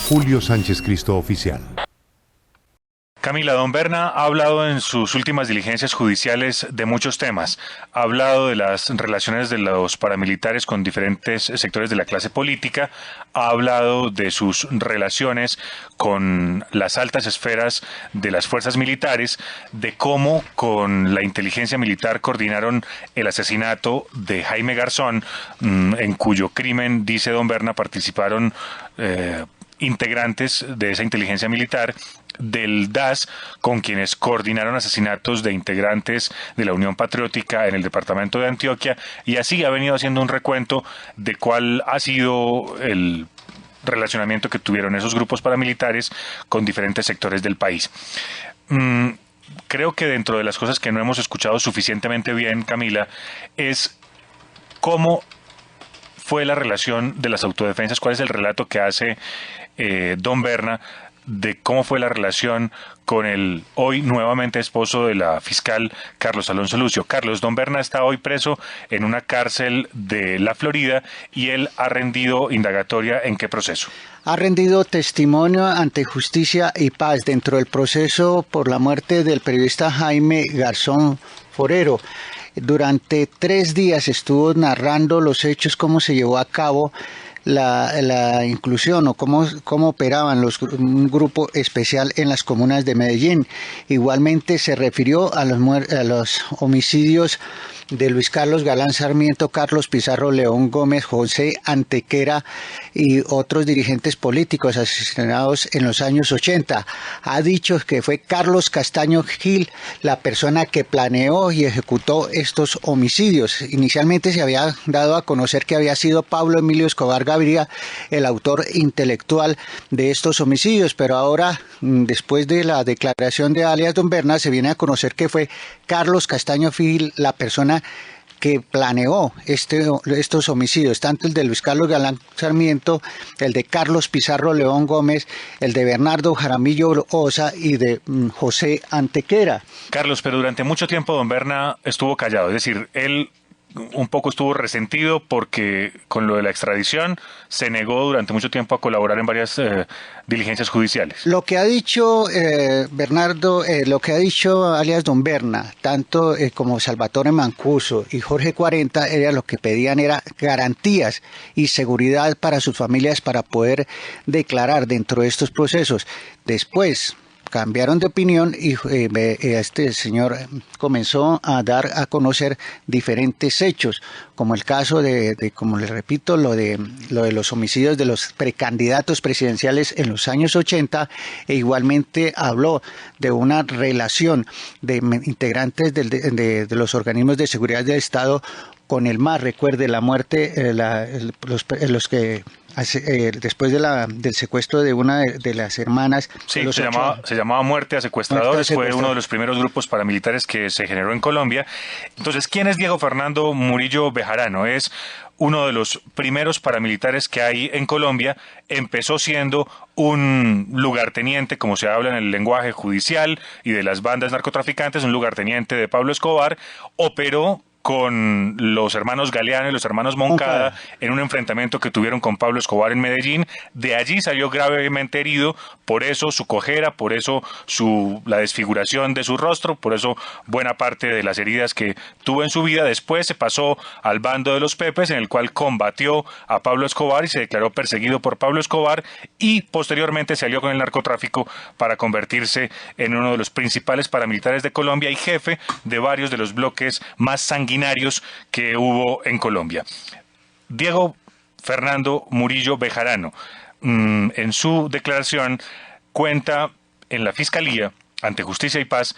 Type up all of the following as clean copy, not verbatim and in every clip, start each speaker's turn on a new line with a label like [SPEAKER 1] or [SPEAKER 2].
[SPEAKER 1] @Julio Sánchez Cristo Oficial.
[SPEAKER 2] Camila, don Berna ha hablado en sus últimas diligencias judiciales de muchos temas. Ha hablado de las relaciones de los paramilitares con diferentes sectores de la clase política. Ha hablado de sus relaciones con las altas esferas de las fuerzas militares, de cómo con la inteligencia militar coordinaron el asesinato de Jaime Garzón, en cuyo crimen, dice don Berna, participaron integrantes de esa inteligencia militar, del DAS, con quienes coordinaron asesinatos de integrantes de la Unión Patriótica en el departamento de Antioquia, y así ha venido haciendo un recuento de cuál ha sido el relacionamiento que tuvieron esos grupos paramilitares con diferentes sectores del país. Creo que dentro de las cosas que no hemos escuchado suficientemente bien, Camila, es cómo fue la relación de las autodefensas, cuál es el relato que hace don Berna de cómo fue la relación con el hoy nuevamente esposo de la fiscal Carlos Alonso Lucio. Carlos, don Berna está hoy preso en una cárcel de la Florida y él ha rendido indagatoria. ¿En qué proceso?
[SPEAKER 3] Ha rendido testimonio ante Justicia y Paz dentro del proceso por la muerte del periodista Jaime Garzón Forero. Durante 3 días estuvo narrando los hechos, cómo se llevó a cabo la inclusión o cómo operaban un grupo especial en las comunas de Medellín. Igualmente se refirió a los homicidios de Luis Carlos Galán Sarmiento, Carlos Pizarro León Gómez, José Antequera y otros dirigentes políticos asesinados en los años 80. Ha dicho que fue Carlos Castaño Gil la persona que planeó y ejecutó estos homicidios. Inicialmente se había dado a conocer que había sido Pablo Emilio Escobar Gaviria el autor intelectual de estos homicidios, pero ahora, después de la declaración de alias don Berna, se viene a conocer que fue Carlos Castaño Gil la persona que planeó estos homicidios, tanto el de Luis Carlos Galán Sarmiento, el de Carlos Pizarro León Gómez, el de Bernardo Jaramillo Osa y de José Antequera.
[SPEAKER 2] Carlos, pero durante mucho tiempo don Berna estuvo callado, es decir, él un poco estuvo resentido porque con lo de la extradición se negó durante mucho tiempo a colaborar en varias diligencias judiciales.
[SPEAKER 3] Lo que ha dicho Bernardo, lo que ha dicho alias don Berna, tanto como Salvatore Mancuso y Jorge 40, era lo que pedían era garantías y seguridad para sus familias para poder declarar dentro de estos procesos. Después cambiaron de opinión y este señor comenzó a dar a conocer diferentes hechos, como el caso como les repito, lo de los homicidios de los precandidatos presidenciales en los años 80, e igualmente habló de una relación de integrantes de los organismos de seguridad del Estado con el MAS. Recuerde la muerte, los que después del secuestro de una de las hermanas.
[SPEAKER 2] Sí, se llamaba Muerte a Secuestradores, fue uno de los primeros grupos paramilitares que se generó en Colombia. Entonces, ¿quién es Diego Fernando Murillo Bejarano? Es uno de los primeros paramilitares que hay en Colombia. Empezó siendo un lugarteniente, como se habla en el lenguaje judicial y de las bandas narcotraficantes, un lugarteniente de Pablo Escobar. Operó con los hermanos Galeano y los hermanos Moncada en un enfrentamiento que tuvieron con Pablo Escobar en Medellín. De allí salió gravemente herido, por eso su cojera, por eso la desfiguración de su rostro, por eso buena parte de las heridas que tuvo en su vida. Después se pasó al bando de los Pepes, en el cual combatió a Pablo Escobar y se declaró perseguido por Pablo Escobar, y posteriormente se alió con el narcotráfico para convertirse en uno de los principales paramilitares de Colombia y jefe de varios de los bloques más sanguinarios que hubo en Colombia. Diego Fernando Murillo Bejarano, en su declaración, cuenta en la Fiscalía, ante Justicia y Paz,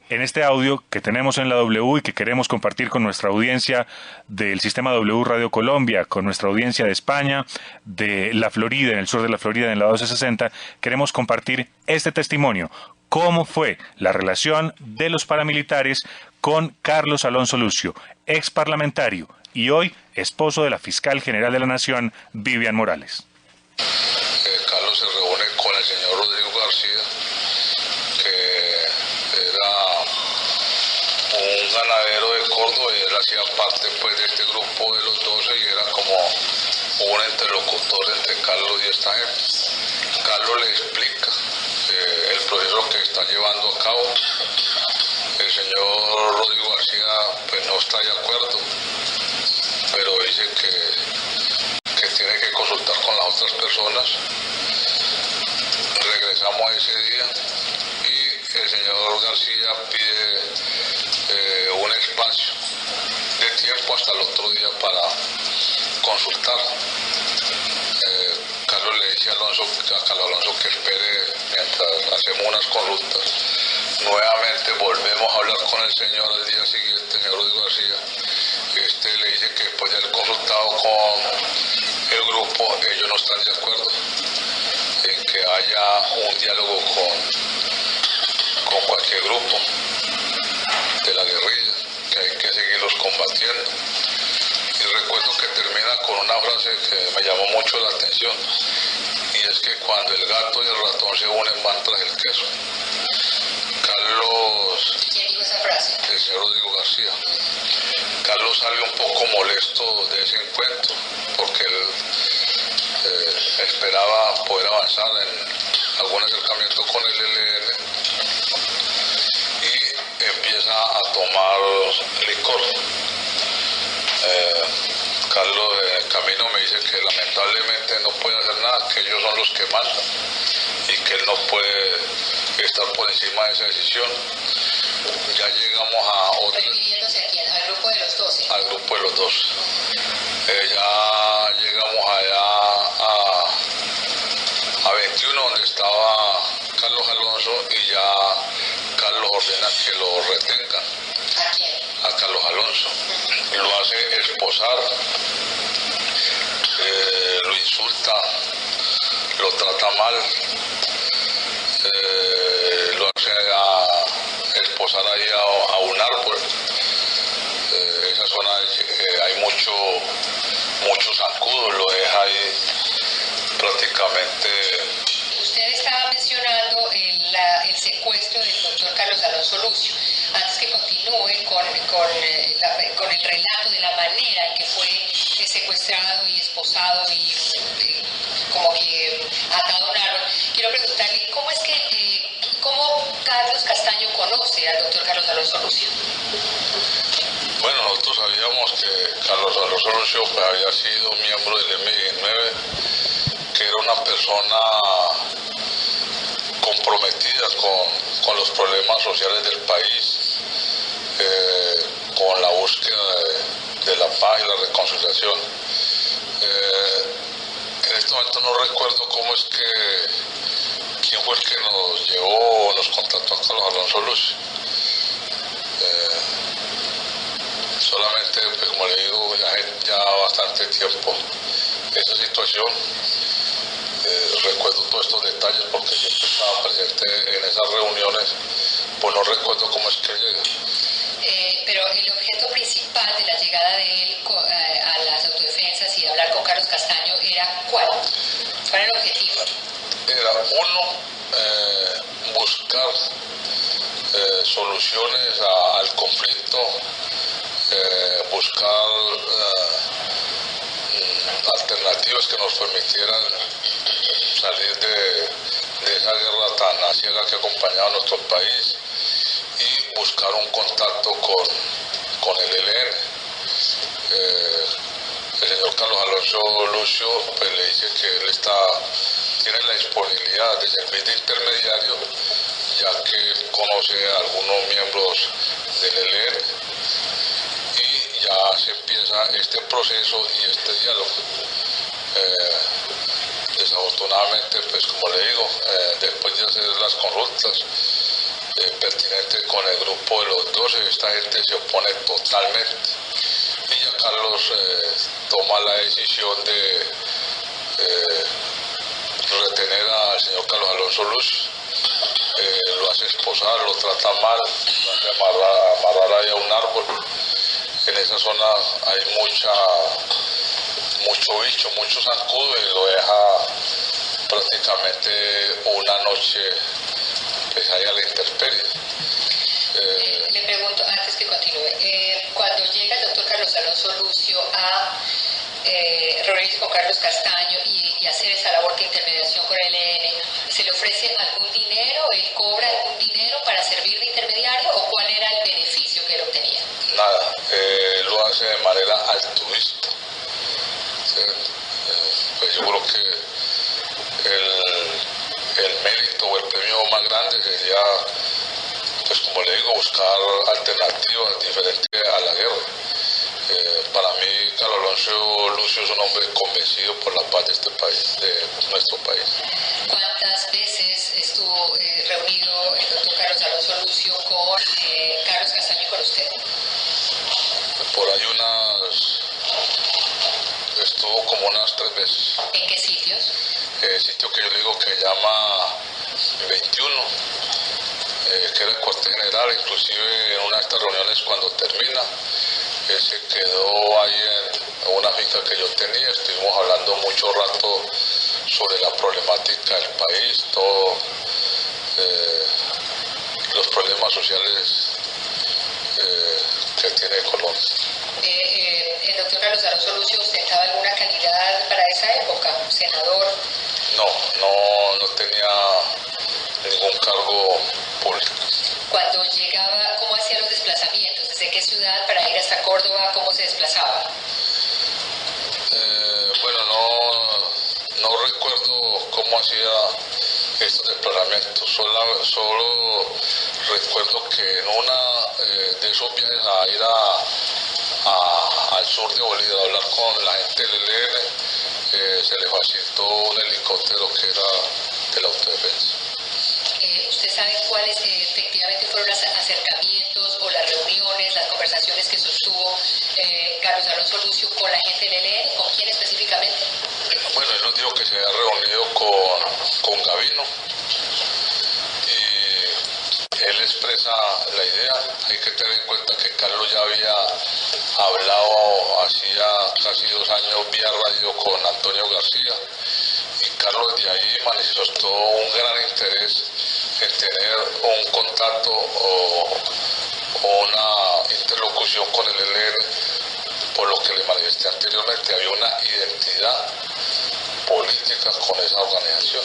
[SPEAKER 2] en este audio que tenemos en la W y que queremos compartir con nuestra audiencia del sistema W Radio Colombia, con nuestra audiencia de España, de la Florida, en el sur de la Florida, en la 1260, queremos compartir este testimonio. ¿Cómo fue la relación de los paramilitares con Carlos Alonso Lucio, ex parlamentario y hoy esposo de la fiscal general de la Nación, Vivian Morales?
[SPEAKER 4] Carlos se reúne con el señor Rodrigo García, que era un ganadero de Córdoba, y él hacía parte pues de este grupo de los 12 y era como un interlocutor entre Carlos y esta gente. Carlos le explica el proceso que está llevando a cabo. El señor Rodrigo García pues no está de acuerdo, pero dice que tiene que consultar con las otras personas. Regresamos ese día y el señor García pide un espacio de tiempo hasta el otro día para consultar. Carlos le dice a Carlos Alonso que espere mientras hacemos unas consultas. Nuevamente volvemos a hablar con el señor al día siguiente, el señor Rodrigo García. Le dice que después de haber consultado con el grupo, ellos no están de acuerdo en que haya un diálogo con cualquier grupo de la guerrilla, que hay que seguirlos combatiendo. Y recuerdo que termina con una frase que me llamó mucho la atención, y es que cuando el gato y el ratón se unen van tras el queso. Carlos...
[SPEAKER 5] ¿Quién dijo esa frase?
[SPEAKER 4] El señor Rodrigo García. Carlos sale un poco molesto de ese encuentro, porque él esperaba poder avanzar en algún acercamiento con el ELN, y empieza a tomar licor. Carlos en el camino me dice que lamentablemente no puede hacer nada, que ellos son los que mandan y que él no puede estar por encima de esa decisión. Ya llegamos a otra...
[SPEAKER 5] ¿Refiriéndose a quién? ¿Al grupo de los 12?
[SPEAKER 4] Al grupo de los 12. Ya llegamos allá a 21, donde estaba Carlos Alonso, y ya Carlos ordena que lo retengan.
[SPEAKER 5] ¿A quién?
[SPEAKER 4] A Carlos Alonso. Lo hace esposar, lo insulta, lo trata mal, lo hace esposar ahí a un árbol. Esa zona hay mucho zancudo, lo deja ahí prácticamente.
[SPEAKER 5] Usted estaba mencionando el secuestro del doctor Carlos Alonso Lucio. Antes que continúe con el relato de la manera en que fue secuestrado y esposado y como que atado a un árbol, quiero preguntarle cómo Carlos Castaño conoce al doctor Carlos Alonso Lucio.
[SPEAKER 4] Bueno, nosotros sabíamos que Carlos Alonso Lucio pues, había sido miembro del M19, que era una persona comprometida con los problemas sociales del país, con la búsqueda de la paz y la reconciliación. En este momento no recuerdo quién fue el que nos llevó o nos contactó a Carlos Alonso Lucio. Solamente, pues, como le digo, ya bastante tiempo esa situación. Recuerdo todos estos detalles porque siempre estaba presente en esas reuniones, pues no recuerdo cómo es que llega.
[SPEAKER 5] Pero el objeto principal de la llegada de él a las autodefensas y de hablar con Carlos Castaño era ¿cuál? ¿Cuál era el objetivo?
[SPEAKER 4] Era uno, buscar soluciones al conflicto, buscar alternativas que nos permitieran salir de esa guerra tan aciaga que acompañaba a nuestro país, y buscar un contacto con el ELN. El señor Carlos Alonso Lucio pues, le dice que él tiene la disponibilidad de servir de intermediario, ya que conoce a algunos miembros del ELN, y ya se empieza este proceso y este diálogo. Desafortunadamente, pues como le digo, después de hacer las consultas pertinentes con el grupo de los 12, esta gente se opone totalmente, y ya Carlos toma la decisión de retener al señor Carlos Alonso Lucio. Lo hace esposar, lo trata mal, lo hace amarrar ahí a un árbol. En esa zona hay mucho bicho, mucho zancudo, y lo deja prácticamente una noche pues, ahí a la intemperie.
[SPEAKER 5] Le pregunto, antes que continúe, cuando llega el doctor Carlos Alonso Lucio a reunirse con Carlos Castaño y hacer hacer esa labor de intermediación con el ELN, ¿se le ofrece algún dinero? ¿Él cobra algún dinero para servir de intermediario o cuál era el beneficio que él obtenía?
[SPEAKER 4] Nada, lo hace de manera altruista. Pues yo creo que el mérito o el premio más grande sería, pues como le digo, buscar alternativas diferentes a la guerra. Para mí, Carlos Alonso Lucio es un hombre convencido por la paz de este país, de nuestro país.
[SPEAKER 5] ¿Cuántas veces estuvo reunido el doctor Carlos Alonso Lucio con Carlos Castaño y con usted?
[SPEAKER 4] Por ahí estuvo como unas 3 veces.
[SPEAKER 5] ¿En qué sitios?
[SPEAKER 4] Sitio que yo le digo que se llama 21, que era el cuartel general, inclusive en una de estas reuniones cuando termina, se quedó ahí en una finca que yo tenía, estuvimos hablando mucho rato sobre la problemática del país, todos los problemas sociales que tiene Colombia.
[SPEAKER 5] ¿El doctor Carlos Alonso Lucio ostentaba alguna calidad para esa época? ¿Senador?
[SPEAKER 4] No tenía ningún cargo público.
[SPEAKER 5] Cuando llegaba, ¿cómo hacía los desplazamientos? ¿Desde qué ciudad para ir hasta Córdoba? ¿Cómo se desplazaba?
[SPEAKER 4] Bueno, no recuerdo cómo hacía estos desplazamientos. Solo recuerdo que en una de esos viajes a ir al sur de Bolivia a hablar con la gente del ELN, se le facilitó un helicóptero que era de la autodefensa.
[SPEAKER 5] ¿Usted sabe cuáles efectivamente fueron los acercamientos o las reuniones, las conversaciones que sostuvo Carlos Alonso Lucio con la gente del ELN? ¿Con quién específicamente?
[SPEAKER 4] Bueno, él nos dijo que se había reunido con Gavino y él expresa la idea. Hay que tener en cuenta que Carlos ya había hablado hacía casi 2 años vía radio con Antonio García y Carlos de ahí manifestó un gran interés en tener un contacto o una interlocución con el ELN, por lo que le manifesté anteriormente, había una identidad política con esa organización.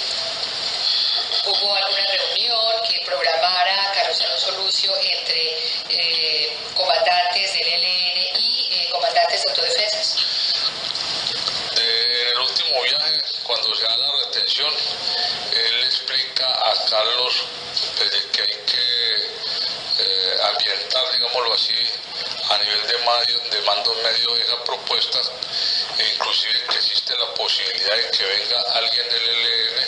[SPEAKER 5] ¿Hubo alguna reunión que programara Carlos Alonso Lucio entre comandantes del ELN y comandantes de autodefensas?
[SPEAKER 4] En el último viaje, cuando se da la retención, él explica a Carlos que hay que ambientar, digámoslo así, a nivel de mandos medios esa propuesta, e inclusive que existe la posibilidad de que venga alguien del ELN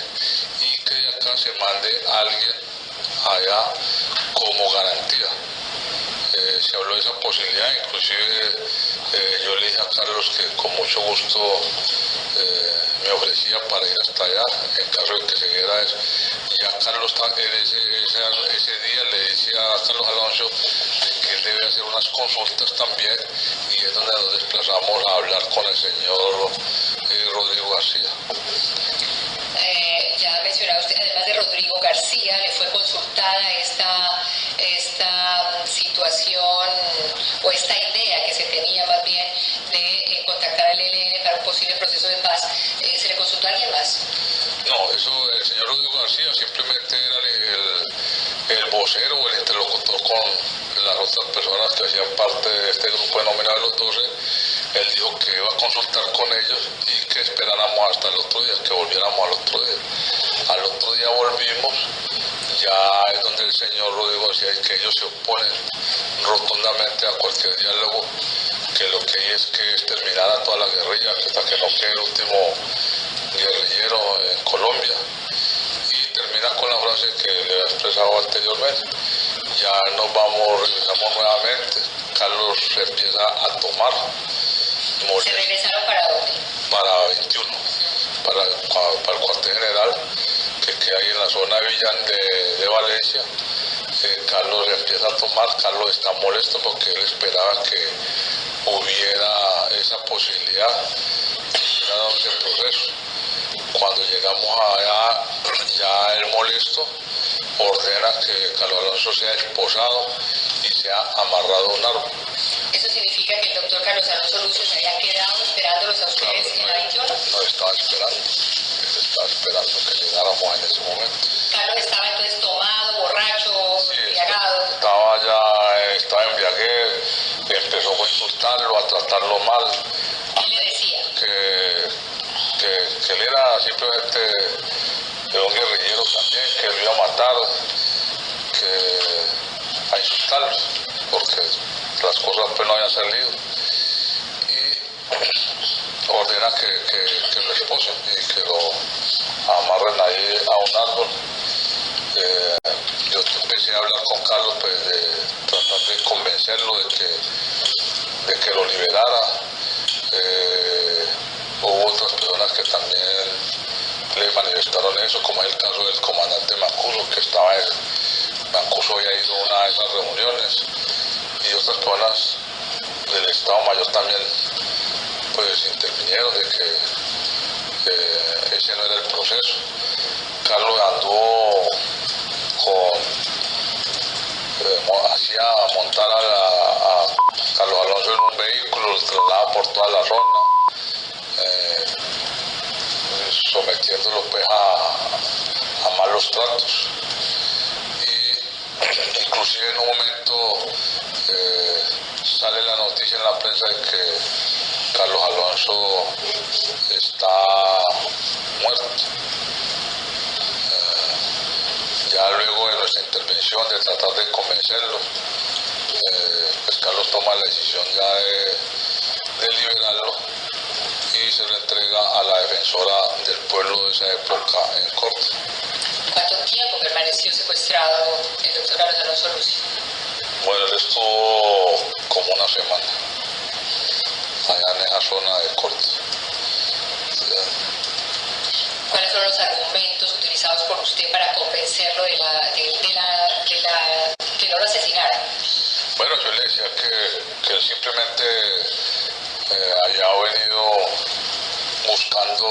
[SPEAKER 4] y que de acá se mande a alguien allá como garantía. Se habló de esa posibilidad, inclusive yo le dije a Carlos que con mucho gusto me ofrecía para ir hasta allá en caso de que se diera eso. Ya Carlos ese día le decía a Carlos Alonso que él debe hacer unas consultas también y es donde nos desplazamos a hablar con el señor Rodrigo García.
[SPEAKER 5] Ya mencionaba usted, además de Rodrigo García, le fue consultada esta situación o esta idea que se tenía más bien de contactar al ELN para un posible proceso de paz. ¿Se le consultó a alguien más?
[SPEAKER 4] No, eso el señor Rodrigo García simplemente era el vocero o el interlocutor con las otras personas que hacían parte de este grupo denominado Los 12. Él dijo que iba a consultar con ellos y que esperáramos hasta el otro día, que volviéramos al otro día. Al otro día volvimos, ya es donde el señor Rodrigo decía que ellos se oponen rotundamente a cualquier diálogo, que lo que hay es que exterminar a toda la guerrilla hasta que no quede el último guerrillero en Colombia. Y termina con la frase que le había expresado anteriormente. Ya regresamos nuevamente, Carlos empieza a tomar.
[SPEAKER 5] ¿Se regresaron para dónde?
[SPEAKER 4] Para 21, para el cuartel general que queda ahí en la zona de Villán de Valencia. Carlos empieza a tomar, Carlos está molesto porque él esperaba que hubiera esa posibilidad de dar ese proceso. Cuando llegamos allá, ya él molesto ordena que Carlos Alonso sea esposado y sea amarrado a un árbol.
[SPEAKER 5] ¿Eso significa que el doctor Carlos Alonso Lucio se había quedado esperándolos a ustedes en la 21?
[SPEAKER 4] No estaban esperando. esperando que llegáramos en ese momento.
[SPEAKER 5] Carlos estaba entonces tomado, borracho, embriagado.
[SPEAKER 4] Estaba embriagué, empezó a insultarlo, a tratarlo mal.
[SPEAKER 5] ¿Qué le decía?
[SPEAKER 4] Que él era simplemente un guerrillero también, que lo iba a matar, a insultarlo, porque las cosas pues no habían salido. Y ordena que lo esposen y que lo amarren ahí a un árbol. Yo empecé a hablar con Carlos, pues, de tratar de convencerlo de que lo liberara. Hubo otras personas que también le manifestaron eso, como es el caso del comandante Mancuso, que Mancuso había ido a una de esas reuniones, y otras personas del Estado Mayor también pues intervinieron de que ese no era el proceso. Carlos anduvo hacía montar a Carlos Alonso en un vehículo, lo trasladaba por toda la ronda, sometiéndolo pues a malos tratos. Y inclusive en un momento sale la noticia en la prensa de que Carlos Alonso está muerto. Ya luego de nuestra intervención, de tratar de convencerlo, pues Carlos toma la decisión ya de liberarlo y se lo entrega a la defensora del pueblo de esa época en corte.
[SPEAKER 5] ¿Cuánto tiempo permaneció secuestrado el doctor Carlos Alonso Lucio?
[SPEAKER 4] Bueno, él estuvo como una semana allá en esa zona de corte.
[SPEAKER 5] ¿Cuáles fueron los argumentos utilizados por usted para convencerlo de que no lo asesinara?
[SPEAKER 4] Bueno, yo le decía que él simplemente había venido buscando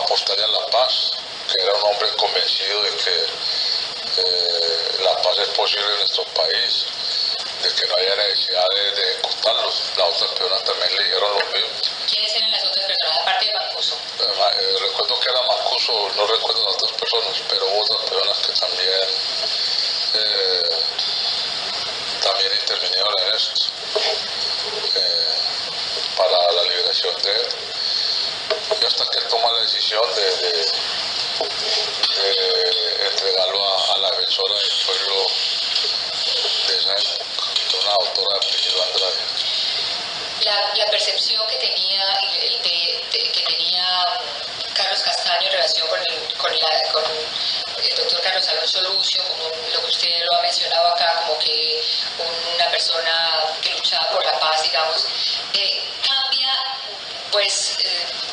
[SPEAKER 4] apostarle a la paz, que era un hombre convencido de que la paz es posible en nuestro país, de que no haya necesidad de ejecutarlos. Las otras personas también le dijeron lo mismo.
[SPEAKER 5] ¿Quiénes eran las otras personas, aparte de Mancuso?
[SPEAKER 4] Recuerdo que era Mancuso, no recuerdo las otras personas, pero hubo otras personas que también intervinieron en esto, para la liberación de él. Y hasta que él toma la decisión de entregarlo a la defensora del pueblo de esa época, que era una doctora de apellido Andrade.
[SPEAKER 5] La percepción que tenía Carlos Castaño en relación con el doctor Carlos Alonso Lucio, como lo que usted lo ha mencionado acá, como que una persona que luchaba por la paz, digamos, cambia pues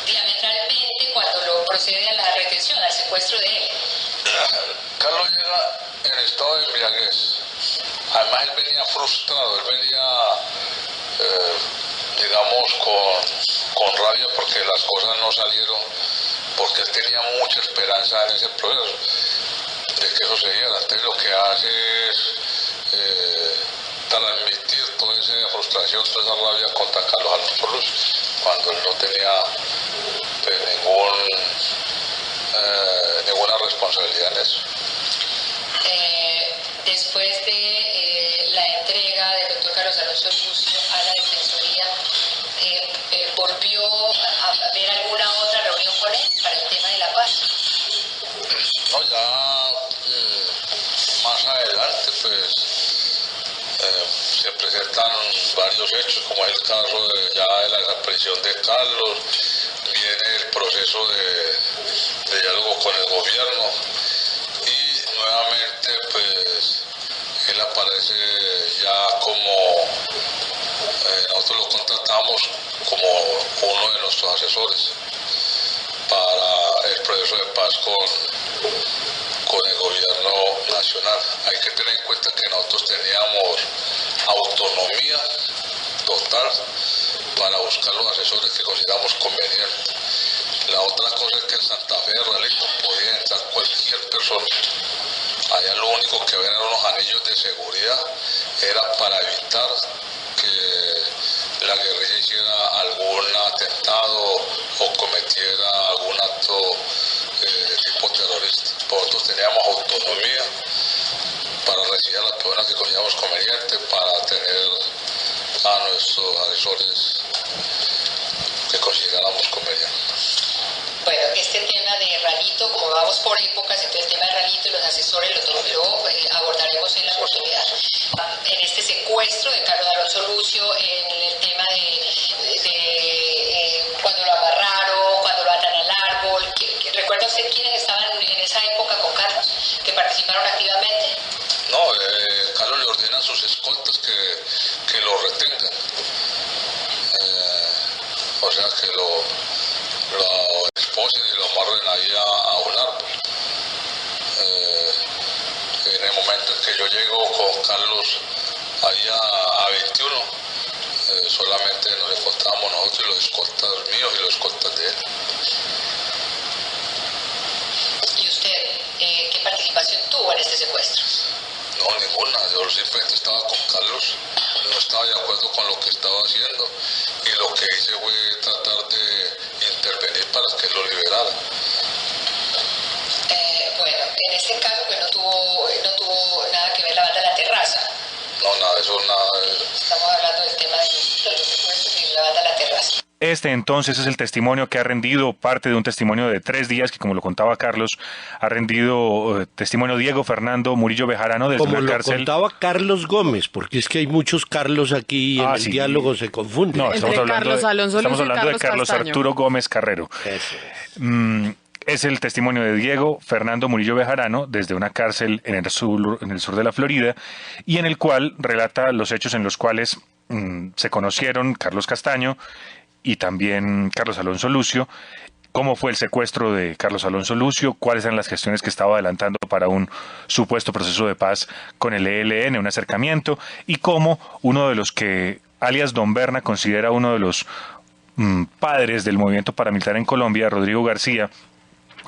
[SPEAKER 5] diametralmente cuando lo procede a la retención, al secuestro de él.
[SPEAKER 4] Carlos llega en estado de embriaguez. Además él venía frustrado, él venía digamos con rabia porque las cosas no salieron, porque él tenía mucha esperanza en ese proceso de que eso se diera. Entonces lo que hace es transmitir toda esa frustración, toda esa rabia contra Carlos Alonso Lucio, cuando él no tenía pues, ninguna responsabilidad en eso.
[SPEAKER 5] Después de la entrega del doctor Carlos Alonso Lucio a la defensoría, ¿volvió a haber alguna otra reunión con él para el tema de la paz?
[SPEAKER 4] No, ya más adelante pues se presentan varios hechos, como es el caso de la desaparición de Carlos, viene el proceso de diálogo con el gobierno y nuevamente pues él aparece ya como nosotros lo contratamos como uno de nuestros asesores para el proceso de paz con el gobierno nacional. Hay que tener en cuenta que nosotros teníamos autonomía total para buscar los asesores que consideramos convenientes. La otra cosa es que en Santa Fe de Realito podía entrar cualquier persona. Allá lo único que ven eran unos anillos de seguridad, era para evitar que la guerrilla hiciera algún atentado o cometiera algún acto nosotros teníamos autonomía para recibir a las personas que consideramos conveniente, para tener a nuestros asesores que consideráramos convenientes.
[SPEAKER 5] Bueno, este tema de Ralito, como vamos por épocas, entonces el tema de Ralito y los asesores lo abordaremos en la oportunidad. En este secuestro de Carlos Alonso Lucio, en el tema de cuando lo amarraron, cuando lo atan al árbol, ¿recuerda usted quiénes estaban en esa época con Carlos, que participaron activamente?
[SPEAKER 4] No, Carlos le ordena a sus escoltas que lo retengan. O sea, que lo esposen y lo amarren ahí a un árbol. En el momento en que yo llego con Carlos ahí a 21, solamente nos encontramos nosotros y los escoltas míos y los escoltas de él.
[SPEAKER 5] ¿Y usted qué participación tuvo en este secuestro?
[SPEAKER 4] No, ninguna. Yo simplemente estaba con Carlos, no estaba de acuerdo con lo que estaba haciendo y lo que hice fue tratar de intervenir para que lo liberara.
[SPEAKER 5] Bueno, en este caso pues no tuvo nada que ver la banda de la terraza.
[SPEAKER 4] No, nada de eso, nada.
[SPEAKER 5] Estamos hablando del tema de los secuestros y la banda de la terraza.
[SPEAKER 2] Este entonces es el testimonio que ha rendido parte de un testimonio de 3 días, que como lo contaba Carlos, ha rendido testimonio Diego Fernando Murillo Bejarano desde una cárcel.
[SPEAKER 6] Como lo contaba Carlos Gómez, porque es que hay muchos Carlos aquí y en el diálogo se confunden.
[SPEAKER 2] No, estamos hablando de Carlos
[SPEAKER 7] Castaño.
[SPEAKER 2] Arturo Gómez Carrero. Es el testimonio de Diego Fernando Murillo Bejarano desde una cárcel en el sur de la Florida, y en el cual relata los hechos en los cuales se conocieron Carlos Castaño y también Carlos Alonso Lucio, cómo fue el secuestro de Carlos Alonso Lucio, cuáles eran las gestiones que estaba adelantando para un supuesto proceso de paz con el ELN, un acercamiento, y cómo uno de los que alias Don Berna considera uno de los padres del movimiento paramilitar en Colombia, Rodrigo García,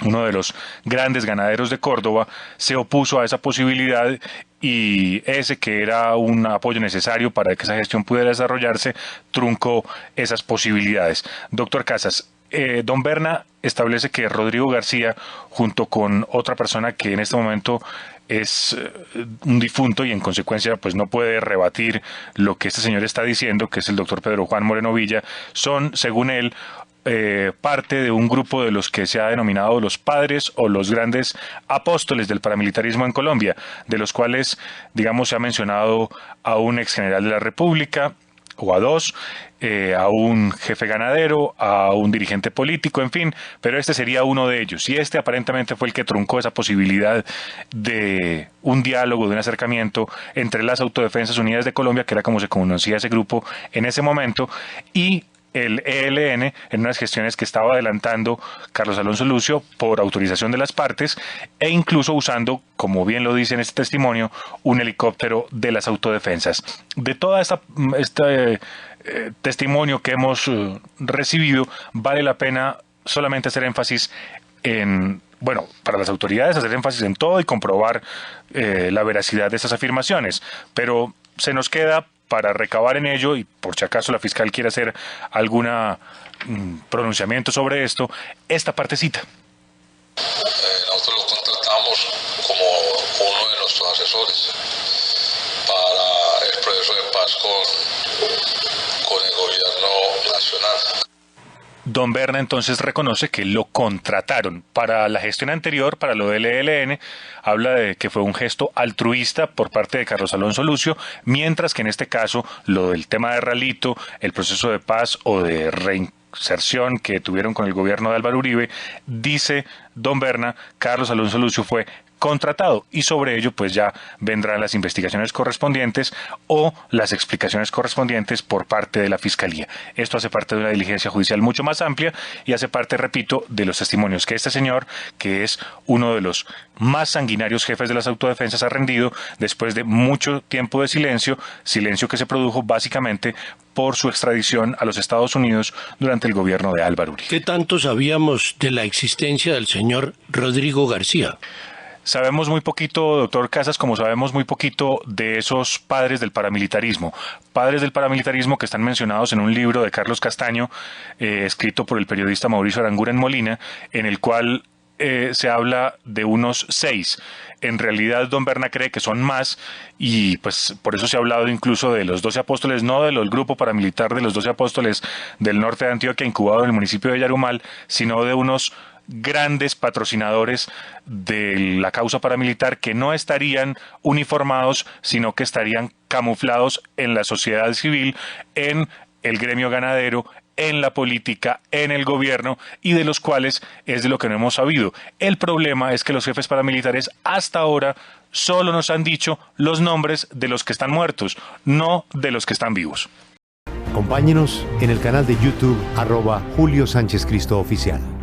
[SPEAKER 2] uno de los grandes ganaderos de Córdoba, se opuso a esa posibilidad, y ese que era un apoyo necesario para que esa gestión pudiera desarrollarse, truncó esas posibilidades. Doctor Casas, Don Berna establece que Rodrigo García, junto con otra persona que en este momento es un difunto y en consecuencia pues no puede rebatir lo que este señor está diciendo, que es el doctor Pedro Juan Moreno Villa, son, según él, parte de un grupo de los que se ha denominado los padres o los grandes apóstoles del paramilitarismo en Colombia, de los cuales, digamos, se ha mencionado a un ex general de la República, o a dos, a un jefe ganadero, a un dirigente político, en fin, pero este sería uno de ellos, y este aparentemente fue el que truncó esa posibilidad de un diálogo, de un acercamiento entre las Autodefensas Unidas de Colombia, que era como se conocía ese grupo en ese momento, y el ELN, en unas gestiones que estaba adelantando Carlos Alonso Lucio por autorización de las partes, e incluso usando, como bien lo dice en este testimonio, un helicóptero de las autodefensas. De toda este testimonio que hemos recibido, vale la pena solamente hacer énfasis en, bueno, para las autoridades hacer énfasis en todo y comprobar la veracidad de estas afirmaciones, pero se nos queda para recabar en ello, y por si acaso la fiscal quiere hacer algún pronunciamiento sobre esto, esta partecita.
[SPEAKER 4] Nosotros lo contratamos como uno de nuestros asesores para el proceso de paz con el gobierno nacional.
[SPEAKER 2] Don Berna entonces reconoce que lo contrataron para la gestión anterior, para lo del ELN, habla de que fue un gesto altruista por parte de Carlos Alonso Lucio, mientras que en este caso lo del tema de Ralito, el proceso de paz o de reinserción que tuvieron con el gobierno de Álvaro Uribe, dice Don Berna, Carlos Alonso Lucio fue contratado, y sobre ello pues ya vendrán las investigaciones correspondientes o las explicaciones correspondientes por parte de la Fiscalía. Esto hace parte de una diligencia judicial mucho más amplia y hace parte, repito, de los testimonios que este señor, que es uno de los más sanguinarios jefes de las autodefensas, ha rendido después de mucho tiempo de silencio que se produjo básicamente por su extradición a los Estados Unidos durante el gobierno de Álvaro Uribe.
[SPEAKER 6] ¿Qué tanto sabíamos de la existencia del señor Rodrigo García?
[SPEAKER 2] Sabemos muy poquito, doctor Casas, como sabemos muy poquito de esos padres del paramilitarismo que están mencionados en un libro de Carlos Castaño, escrito por el periodista Mauricio Aranguren Molina, en el cual se habla de unos 6. En realidad, don Berna cree que son más y pues por eso se ha hablado incluso de los 12 apóstoles, no del grupo paramilitar de los 12 apóstoles del norte de Antioquia, incubado en el municipio de Yarumal, sino de unos grandes patrocinadores de la causa paramilitar que no estarían uniformados, sino que estarían camuflados en la sociedad civil, en el gremio ganadero, en la política, en el gobierno, y de los cuales es de lo que no hemos sabido. El problema es que los jefes paramilitares hasta ahora solo nos han dicho los nombres de los que están muertos, no de los que están vivos.
[SPEAKER 1] Acompáñenos en el canal de YouTube @Julio Sánchez Cristo Oficial.